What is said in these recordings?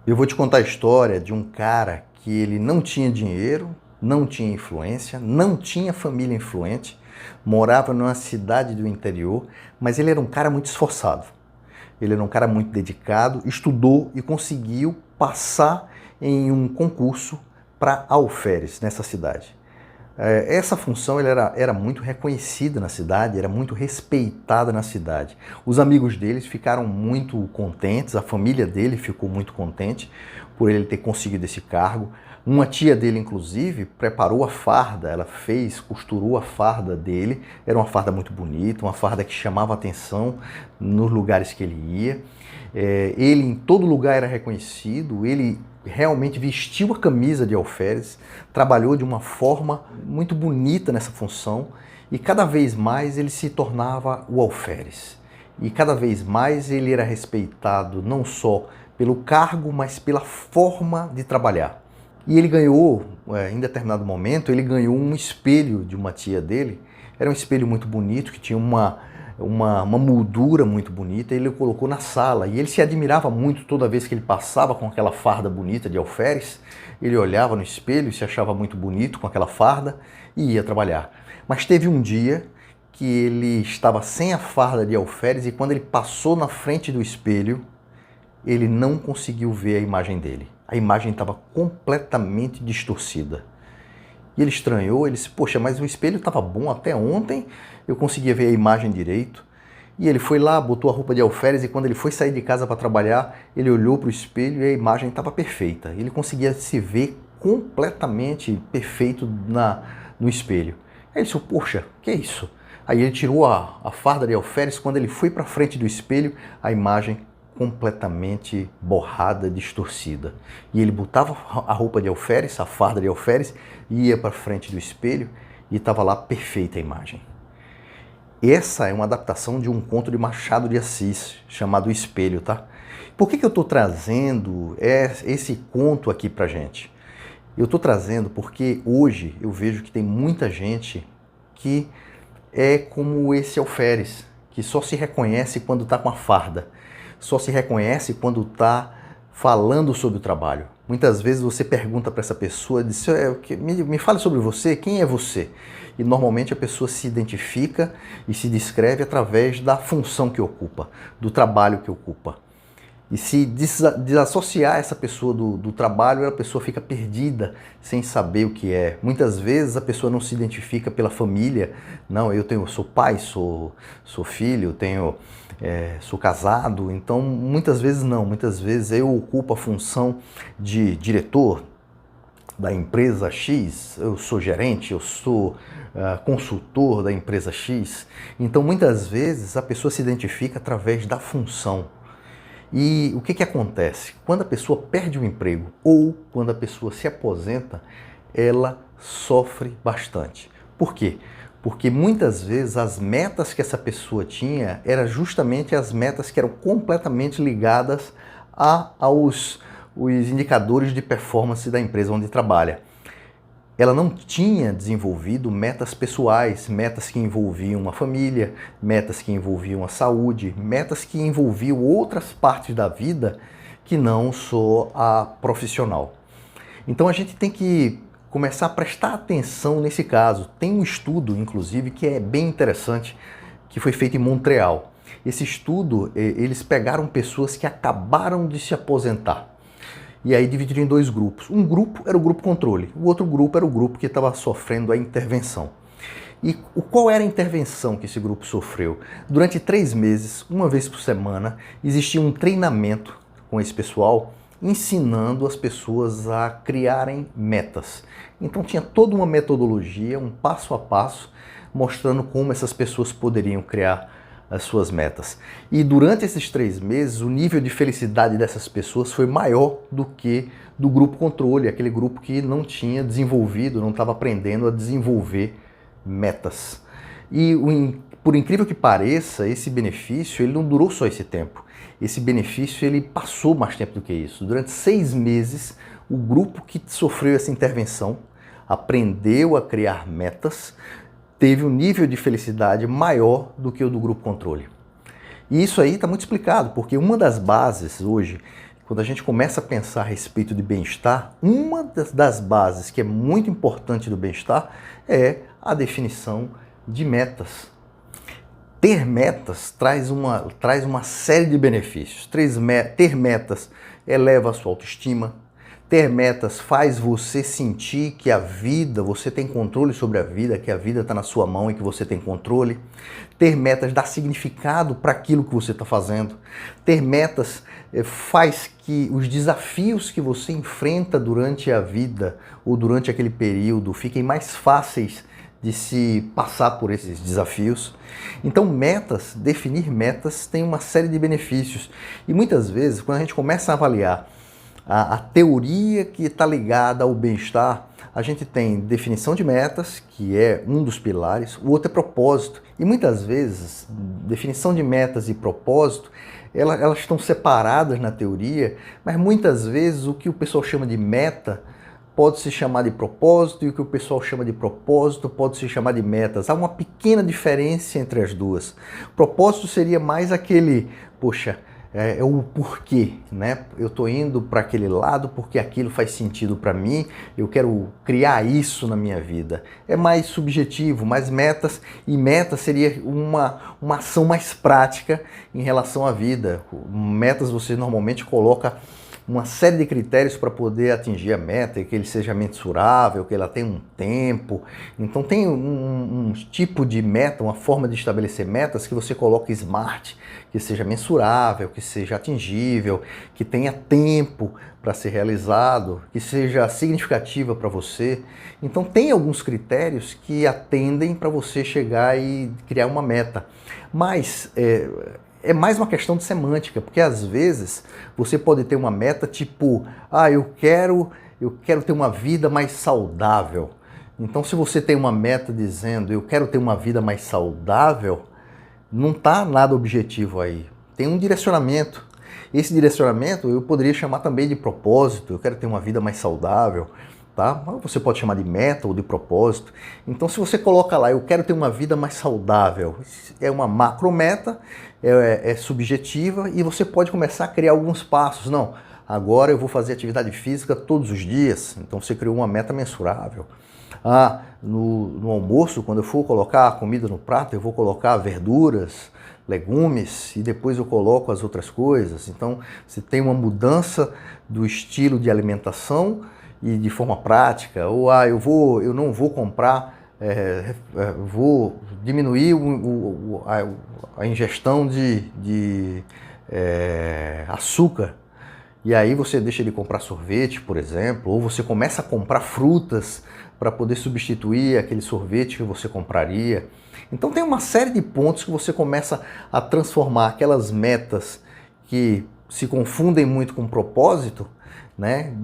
Eu vou te contar a história de um cara que ele não tinha dinheiro, não tinha influência, não tinha família influente, morava numa cidade do interior, mas ele era um cara muito esforçado. Ele era um cara muito dedicado, estudou e conseguiu passar em um concurso para alferes nessa cidade. Essa função era muito reconhecida na cidade, era muito respeitada na cidade. Os amigos deles ficaram muito contentes, a família dele ficou muito contente por ele ter conseguido esse cargo. Uma tia dele, inclusive, preparou a farda, ela costurou a farda dele. Era uma farda muito bonita, uma farda que chamava atenção nos lugares que ele ia. Ele em todo lugar era reconhecido, ele realmente vestiu a camisa de alferes, trabalhou de uma forma muito bonita nessa função e cada vez mais ele se tornava o alferes. E cada vez mais ele era respeitado não só pelo cargo, mas pela forma de trabalhar. E ele ganhou, em determinado momento, ele ganhou um espelho de uma tia dele. Era um espelho muito bonito, que tinha uma moldura muito bonita, e ele o colocou na sala. E ele se admirava muito toda vez que ele passava com aquela farda bonita de alferes. Ele olhava no espelho e se achava muito bonito com aquela farda e ia trabalhar. Mas teve um dia que ele estava sem a farda de alferes e quando ele passou na frente do espelho, ele não conseguiu ver a imagem dele. A imagem estava completamente distorcida. E ele estranhou, ele disse, poxa, mas o espelho estava bom até ontem, eu conseguia ver a imagem direito. E ele foi lá, botou a roupa de alferes e quando ele foi sair de casa para trabalhar, ele olhou para o espelho e a imagem estava perfeita. Ele conseguia se ver completamente perfeito no espelho. Aí ele disse, poxa, que é isso? Aí ele tirou a farda de alferes, quando ele foi para frente do espelho, a imagem completamente borrada, distorcida. E ele botava a roupa de alferes, a farda de alferes, ia para frente do espelho e estava lá perfeita a imagem. Essa é uma adaptação de um conto de Machado de Assis, chamado O Espelho, tá? Por que eu estou trazendo esse conto aqui pra gente? Eu estou trazendo porque hoje eu vejo que tem muita gente que é como esse alferes, que só se reconhece quando está com a farda, só se reconhece quando está falando sobre o trabalho. Muitas vezes você pergunta para essa pessoa, diz, me fale sobre você, quem é você? E normalmente a pessoa se identifica e se descreve através da função que ocupa, do trabalho que ocupa. E se desassociar essa pessoa do trabalho, a pessoa fica perdida, sem saber o que é. Muitas vezes a pessoa não se identifica pela família. Não, sou pai, sou filho, sou casado. Então, muitas vezes não. Muitas vezes eu ocupo a função de diretor da empresa X, eu sou gerente, eu sou consultor da empresa X. Então, muitas vezes a pessoa se identifica através da função. E o que acontece? Quando a pessoa perde o emprego ou quando a pessoa se aposenta, ela sofre bastante. Por quê? Porque muitas vezes as metas que essa pessoa tinha eram justamente as metas que eram completamente ligadas aos indicadores de performance da empresa onde trabalha. Ela não tinha desenvolvido metas pessoais, metas que envolviam a família, metas que envolviam a saúde, metas que envolviam outras partes da vida que não só a profissional. Então a gente tem que começar a prestar atenção nesse caso. Tem um estudo, inclusive, que é bem interessante, que foi feito em Montreal. Esse estudo, eles pegaram pessoas que acabaram de se aposentar. E aí dividiram em dois grupos. Um grupo era o grupo controle, o outro grupo era o grupo que estava sofrendo a intervenção. E qual era a intervenção que esse grupo sofreu? Durante 3 meses, uma vez por semana, existia um treinamento com esse pessoal, ensinando as pessoas a criarem metas. Então tinha toda uma metodologia, um passo a passo, mostrando como essas pessoas poderiam criar as suas metas. E durante esses 3 meses, o nível de felicidade dessas pessoas foi maior do que do grupo controle, aquele grupo que não tinha desenvolvido, não estava aprendendo a desenvolver metas. E por incrível que pareça, esse benefício ele não durou só esse tempo. Esse benefício ele passou mais tempo do que isso. Durante 6 meses, o grupo que sofreu essa intervenção aprendeu a criar metas, teve um nível de felicidade maior do que o do grupo controle. E isso aí está muito explicado, porque uma das bases hoje quando a gente começa a pensar a respeito de bem-estar, uma das bases que é muito importante do bem-estar é a definição de metas. Ter metas traz uma série de benefícios. Ter metas eleva a sua autoestima. Ter metas faz você sentir que a vida, você tem controle sobre a vida, que a vida está na sua mão e que você tem controle. Ter metas dá significado para aquilo que você está fazendo. Ter metas faz que os desafios que você enfrenta durante a vida ou durante aquele período fiquem mais fáceis de se passar por esses desafios. Então, definir metas tem uma série de benefícios. E muitas vezes, quando a gente começa a avaliar a teoria que está ligada ao bem-estar, a gente tem definição de metas, que é um dos pilares, o outro é propósito. E muitas vezes, definição de metas e propósito, elas estão separadas na teoria, mas muitas vezes o que o pessoal chama de meta pode se chamar de propósito e o que o pessoal chama de propósito pode se chamar de metas. Há uma pequena diferença entre as duas. Propósito seria mais aquele, poxa, é o porquê, né? Eu estou indo para aquele lado porque aquilo faz sentido para mim, eu quero criar isso na minha vida. É mais subjetivo, mais metas, e meta seria uma ação mais prática em relação à vida. Metas você normalmente coloca uma série de critérios para poder atingir a meta, que ele seja mensurável, que ela tenha um tempo. Então tem um tipo de meta, uma forma de estabelecer metas que você coloca SMART, que seja mensurável, que seja atingível, que tenha tempo para ser realizado, que seja significativa para você. Então tem alguns critérios que atendem para você chegar e criar uma meta. Mas é mais uma questão de semântica, porque às vezes você pode ter uma meta tipo, eu quero ter uma vida mais saudável. Então, se você tem uma meta dizendo, eu quero ter uma vida mais saudável, não está nada objetivo aí. Tem um direcionamento. Esse direcionamento eu poderia chamar também de propósito, eu quero ter uma vida mais saudável. Tá? Você pode chamar de meta ou de propósito. Então, se você coloca lá, eu quero ter uma vida mais saudável, é uma macrometa, é subjetiva e você pode começar a criar alguns passos. Não, agora eu vou fazer atividade física todos os dias. Então, você criou uma meta mensurável. No almoço, quando eu for colocar a comida no prato, eu vou colocar verduras, legumes e depois eu coloco as outras coisas. Então, você tem uma mudança do estilo de alimentação e de forma prática, ou eu não vou comprar, vou diminuir a ingestão de açúcar, e aí você deixa de comprar sorvete, por exemplo, ou você começa a comprar frutas para poder substituir aquele sorvete que você compraria. Então tem uma série de pontos que você começa a transformar aquelas metas que se confundem muito com propósito, né?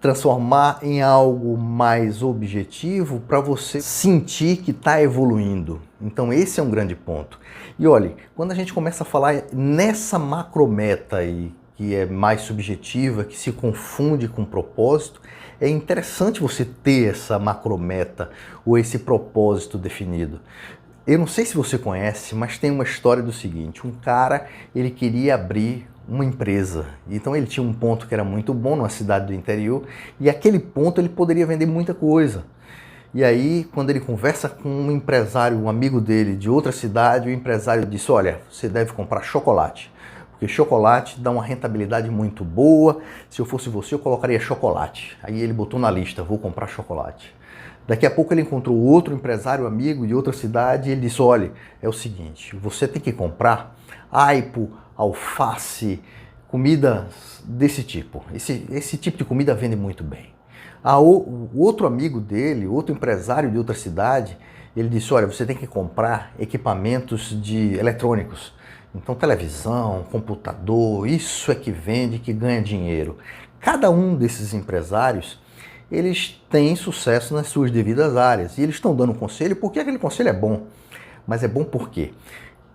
Transformar em algo mais objetivo para você sentir que está evoluindo. Então esse é um grande ponto. E olha, quando a gente começa a falar nessa macrometa aí, que é mais subjetiva, que se confunde com propósito, é interessante você ter essa macrometa ou esse propósito definido. Eu não sei se você conhece, mas tem uma história do seguinte, um cara, ele queria abrir uma empresa. Então ele tinha um ponto que era muito bom numa cidade do interior e aquele ponto ele poderia vender muita coisa. E aí, quando ele conversa com um empresário, um amigo dele de outra cidade, o empresário disse, olha, você deve comprar chocolate, porque chocolate dá uma rentabilidade muito boa, se eu fosse você eu colocaria chocolate. Aí ele botou na lista, vou comprar chocolate. Daqui a pouco ele encontrou outro empresário amigo de outra cidade e ele disse, olha, é o seguinte, você tem que comprar aipo, alface, comidas desse tipo. Esse tipo de comida vende muito bem. O outro amigo dele, outro empresário de outra cidade, ele disse, olha, você tem que comprar equipamentos eletrônicos. Então televisão, computador, isso é que vende, que ganha dinheiro. Cada um desses empresários, eles têm sucesso nas suas devidas áreas. E eles estão dando um conselho porque aquele conselho é bom. Mas é bom por quê?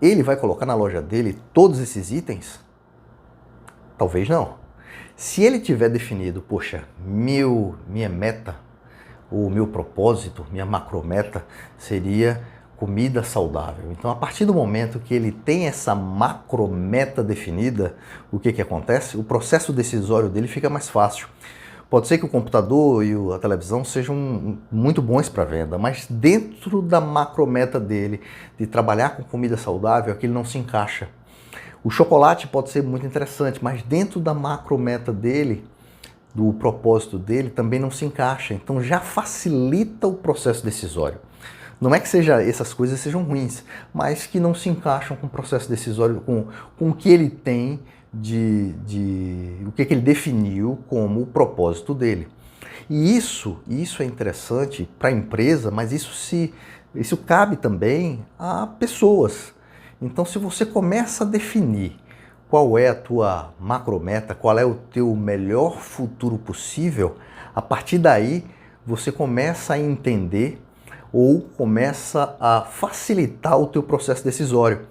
Ele vai colocar na loja dele todos esses itens? Talvez não. Se ele tiver definido, poxa, minha meta, o meu propósito, minha macrometa seria comida saudável. Então, a partir do momento que ele tem essa macrometa definida, o que acontece? O processo decisório dele fica mais fácil. Pode ser que o computador e a televisão sejam muito bons para venda, mas dentro da macrometa dele, de trabalhar com comida saudável, aquilo não se encaixa. O chocolate pode ser muito interessante, mas dentro da macrometa dele, do propósito dele, também não se encaixa. Então já facilita o processo decisório. Não é que essas coisas sejam ruins, mas que não se encaixam com o processo decisório, com o que ele tem o que ele definiu como o propósito dele. E isso é interessante para a empresa, mas isso cabe também a pessoas. Então, se você começa a definir qual é a tua macrometa, qual é o teu melhor futuro possível, a partir daí você começa a entender ou começa a facilitar o teu processo decisório.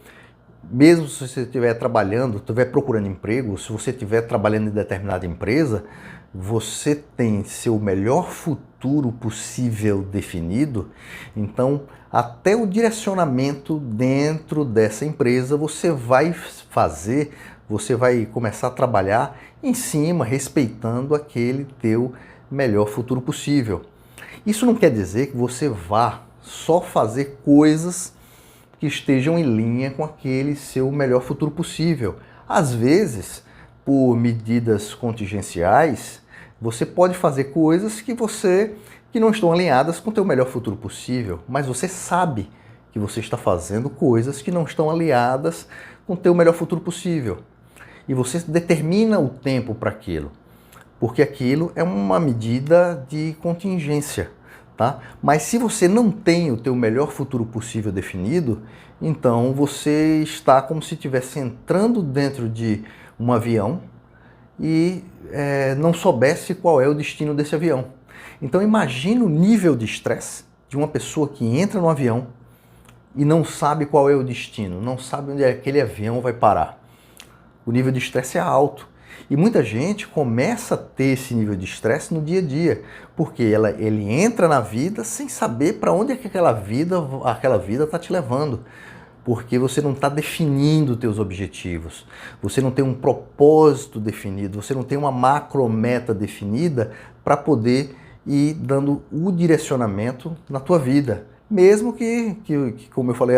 Mesmo se você estiver trabalhando, estiver procurando emprego, se você estiver trabalhando em determinada empresa, você tem seu melhor futuro possível definido, então até o direcionamento dentro dessa empresa você vai começar a trabalhar em cima, respeitando aquele teu melhor futuro possível. Isso não quer dizer que você vá só fazer coisas que estejam em linha com aquele seu melhor futuro possível. Às vezes, por medidas contingenciais, você pode fazer coisas que não estão alinhadas com o teu melhor futuro possível, mas você sabe que você está fazendo coisas que não estão alinhadas com o teu melhor futuro possível. E você determina o tempo para aquilo, porque aquilo é uma medida de contingência. Tá? Mas se você não tem o teu melhor futuro possível definido, então você está como se estivesse entrando dentro de um avião e não soubesse qual é o destino desse avião. Então imagine o nível de estresse de uma pessoa que entra no avião e não sabe qual é o destino, não sabe onde aquele avião vai parar. O nível de estresse é alto. E muita gente começa a ter esse nível de estresse no dia a dia, porque ele entra na vida sem saber para onde é que aquela vida está te levando, porque você não está definindo os teus objetivos, você não tem um propósito definido, você não tem uma macrometa definida para poder ir dando o direcionamento na tua vida. Mesmo que como eu falei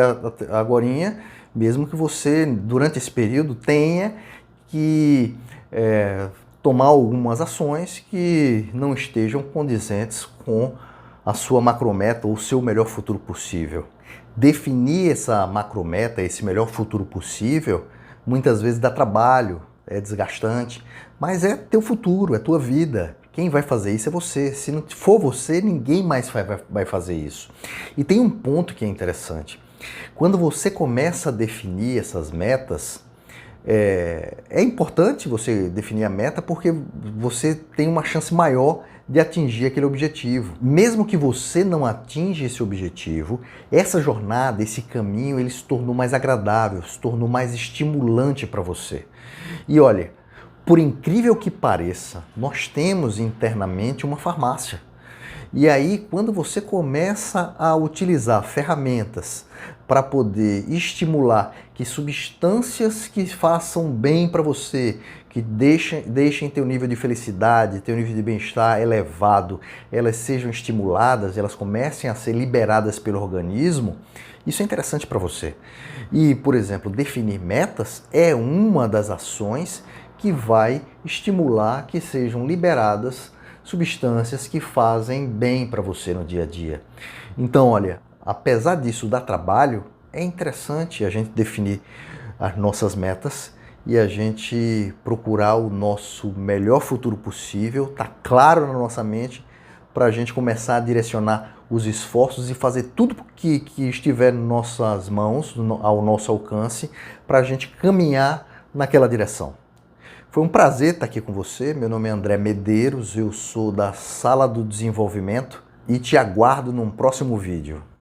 agorinha, mesmo que você, durante esse período, tenha que tomar algumas ações que não estejam condizentes com a sua macrometa ou o seu melhor futuro possível. Definir essa macrometa, esse melhor futuro possível, muitas vezes dá trabalho, é desgastante, mas é teu futuro, é tua vida. Quem vai fazer isso é você. Se não for você, ninguém mais vai fazer isso. E tem um ponto que é interessante. Quando você começa a definir essas metas, é importante você definir a meta porque você tem uma chance maior de atingir aquele objetivo. Mesmo que você não atinja esse objetivo, essa jornada, esse caminho, ele se tornou mais agradável, se tornou mais estimulante para você. E olha, por incrível que pareça, nós temos internamente uma farmácia. E aí, quando você começa a utilizar ferramentas para poder estimular que substâncias que façam bem para você, que deixem teu nível de felicidade, teu nível de bem-estar elevado, elas sejam estimuladas, elas comecem a ser liberadas pelo organismo, isso é interessante para você. E, por exemplo, definir metas é uma das ações que vai estimular que sejam liberadas substâncias que fazem bem para você no dia a dia. Então, olha, apesar disso dar trabalho, é interessante a gente definir as nossas metas e a gente procurar o nosso melhor futuro possível, tá claro na nossa mente, para a gente começar a direcionar os esforços e fazer tudo que estiver em nossas mãos, ao nosso alcance, para a gente caminhar naquela direção. Foi um prazer estar aqui com você. Meu nome é André Medeiros, eu sou da Sala do Desenvolvimento e te aguardo num próximo vídeo.